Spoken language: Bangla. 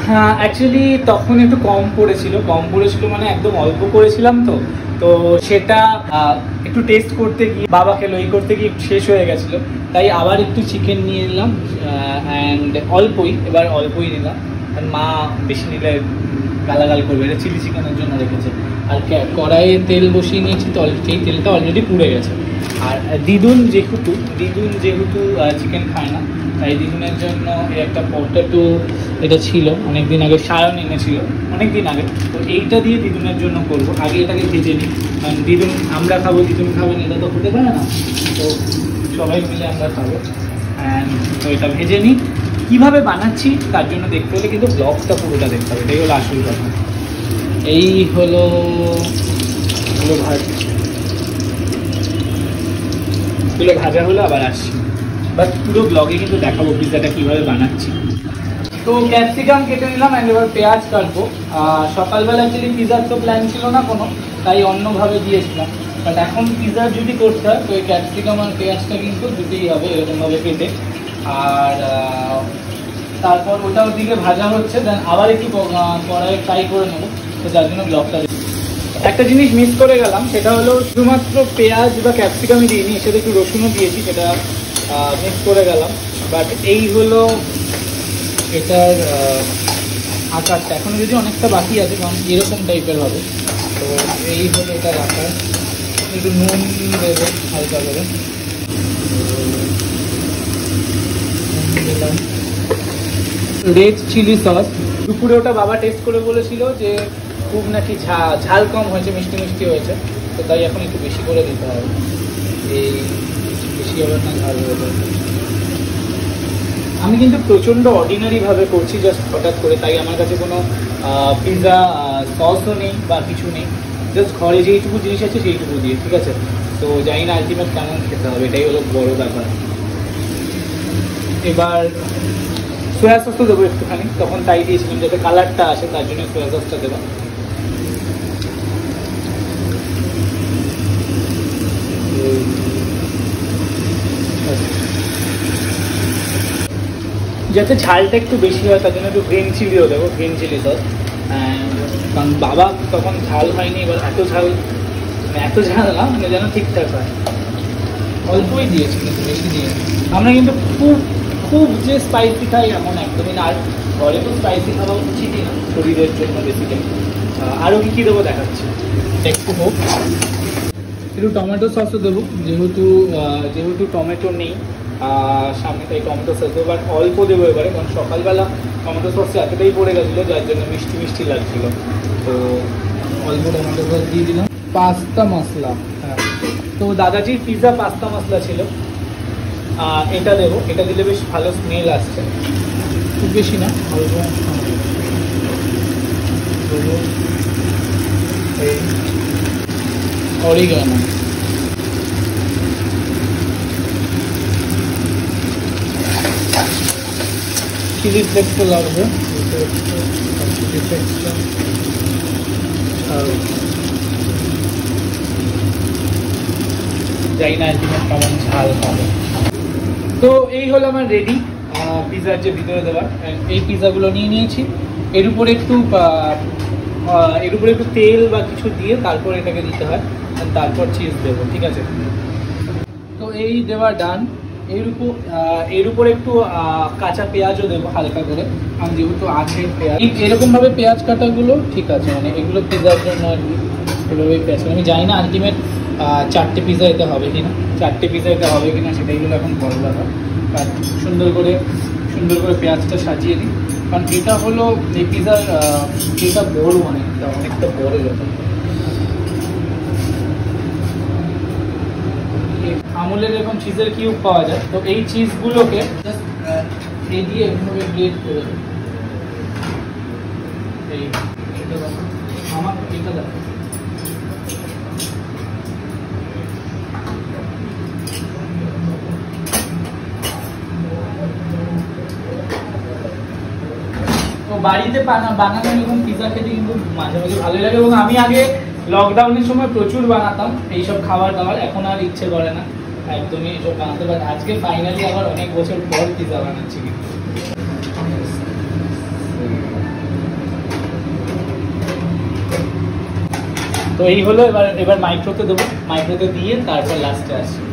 হ্যাঁ, অ্যাকচুয়ালি তখন একটু কম পড়েছিল মানে একদম অল্প করেছিলাম, তো সেটা একটু টেস্ট করতে গিয়ে বাবাকে লই করতে গিয়ে শেষ হয়ে গেছিলো, তাই আবার একটু চিকেন নিয়ে নিলাম অ্যান্ড এবার অল্পই নিলাম, আর মা বেশি নিলে গালাগাল করবে। এটা চিলি চিকেনের জন্য রেখেছে। আর কড়াইয়ে তেল বসিয়ে নিয়েছি, তো সেই তেলটা অলরেডি পুড়ে গেছে। আর দিদুন যেহেতু চিকেন খায় না, তাই দিদুনের জন্য এই একটা পটেটো, এটা ছিল অনেকদিন আগে, সায়ন এনেছিল অনেকদিন আগে, তো এইটা দিয়ে দিদুনের জন্য করবো। আগে এটাকে ভেজে নিই, কারণ আমরা খাবো, দিদুন খাবেন, এটা তো হতে পারে না, তো সবাই মিলে আমরা খাবো। অ্যান্ড তো এটা ভেজে নিই। কীভাবে বানাচ্ছি তার জন্য দেখতে হলে কিন্তু ব্লগটা পুরোটা দেখতে হবে, এটাই হলো আসল কথা। এই হলো ভাজা হলো, আবার আসছি, বাট পুরো ব্লগে কিন্তু দেখাবো পিৎজাটা কীভাবে বানাচ্ছি। তো ক্যাপসিকাম কেটে নিলাম, অ্যান্ড এবার পেঁয়াজ কাটবো। সকালবেলা অ্যাকচুয়ালি পিৎজার তো প্ল্যান ছিল না কোনো, তাই অন্যভাবে দিয়েছিলাম। বাট এখন পিৎজা যদি করতে হয় তো এই ক্যাপসিকাম আর পেঁয়াজটা কিন্তু দিতেই হবে এরকমভাবে কেটে। আর তারপর ওটার দিকে ভাজা হচ্ছে, দেন আবার একটু কড়াইয়ে ফ্রাই করে নেবো, তো যার জন্য ব্লগটা। একটা জিনিস মিস করে গেলাম, সেটা হলো শুধুমাত্র পেঁয়াজ বা ক্যাপসিকামই দিইনি, এর সাথে একটু রসুনও দিয়েছি, সেটা মিস করে গেলাম। বাট এই হলো এটার আকারটা, এখনো যদি অনেকটা বাকি আছে, কারণ এরকম টাইপের হবে। তো এই হলো এটার আকার। একটু নুন দেবো হালকা করে, দিলাম রেড চিলি সস। দুপুরে ওটা বাবা টেস্ট করে বলেছিল যে খুব নাকি ঝাল কম হয়েছে, মিষ্টি মিষ্টি হয়েছে, তো তাই এখন একটু বেশি করে দিতে হবে। এই বেশি হবে না, ঝাল হয়ে যাবে। আমি কিন্তু প্রচণ্ড অর্ডিনারিভাবে করছি, জাস্ট হঠাৎ করে, তাই আমার কাছে কোনো পিৎজা সসও নেই বা কিছু নেই, জাস্ট ঘরে যেইটুকু জিনিস আছে সেইটুকু দিয়ে, ঠিক আছে। তো জানি না আলটিমেট কেমন খেতে হবে, এটাই হলো বড় ব্যাপার। এবার সোয়া সসও দেবো একটুখানি, তখন তাই দিয়েছিলাম যাতে কালারটা আসে, তার জন্য সোয়া সসটা দেবো। যাতে ঝালটা একটু বেশি হয় তার জন্য একটু গ্রিন চিলিও দেবো, গ্রিন চিলি সস। কারণ বাবা তখন ঝাল হয়নি, এবার এত ঝাল না, মানে যেন ঠিকঠাক হয়। অল্পই দিয়েছি, কিন্তু বেশি দিয়েছি। আমরা কিন্তু খুব যে স্পাইসি খাই এমন একদমই না, আর ঘরে তো স্পাইসি খাওয়া উচিতই না শরীরের জন্য বেসিক্যালি। আরও কী দেবো দেখাচ্ছি, একটু হোক। একটু টমেটো সসও দেবো, যেহেতু টমেটো নেই সামনে, তাই টমেটো সস দেবো, বাট অল্প দেবো এবারে, কারণ সকালবেলা টমেটো সস এতটাই পড়ে গেছিলো যার জন্য মিষ্টি মিষ্টি লাগছিলো, তো অল্প টমেটো সস দিয়ে দিলাম। পাস্তা মশলা, হ্যাঁ, তো দাদাজির পিৎজা পাস্তা মশলা ছিল, এটা দেবো, এটা দিলে বেশ ভালো স্মেল আসছে, খুব বেশি না, অল্প। অরিগানো, চিলি ফ্লেক্সও লাগবে, যাই না কেমন ঝাল হবে। তো এই হলো আমার রেডি পিৎজার যে ভিতরে দেওয়ার। এই পিৎজাগুলো নিয়ে নিয়েছি, এর উপরে একটু তেল বা কিছু দিয়ে তারপর এটাকে দিতে হয়, তারপর চিজ দেবো, ঠিক আছে। তো এই দেওয়া ডান। এর উপর একটু কাঁচা পেঁয়াজও দেবো হালকা করে, কারণ যেহেতু আছে পেঁয়াজ। এরকমভাবে পেঁয়াজ কাটাগুলো ঠিক আছে, মানে এগুলো পিৎজার জন্য আর কি, এভাবেই পেঁয়াজ। আমি জানি না আলটিমেট 4টে পিৎজা এতে হবে কিনা, সেটাই হলো এখন বড় ব্যাপার। আর সুন্দর করে পেঁয়াজটা সাজিয়ে দিই, কারণ এটা হলো এই পিৎজার যেটা বড়, অনেকটা বড় ব্যাপার। আমুলের এরকম চিজের কিউব পাওয়া যায়, তো এই চিজগুলোকে জাস্ট এই দিয়ে এভাবে গ্রেট করে দেবো। আমার এটা দেখো, তো বাড়িতে বানানো এরকম পিৎজা খেতে কিন্তু মাঝে মাঝে ভালোই লাগে, এবং আমি আগে লকডাউনের সময় প্রচুর বানাতাম এইসব খাবার দাবার, এখন আর ইচ্ছে করে না একদমই এসব বানাতে। বাট আজকে ফাইনালি আবার অনেক বছর পর পিৎজা বানাচ্ছি। তো এই হলো, এবার মাইক্রোতে দেবো, মাইক্রোতে দিয়ে তারপর লাস্টে আসছি।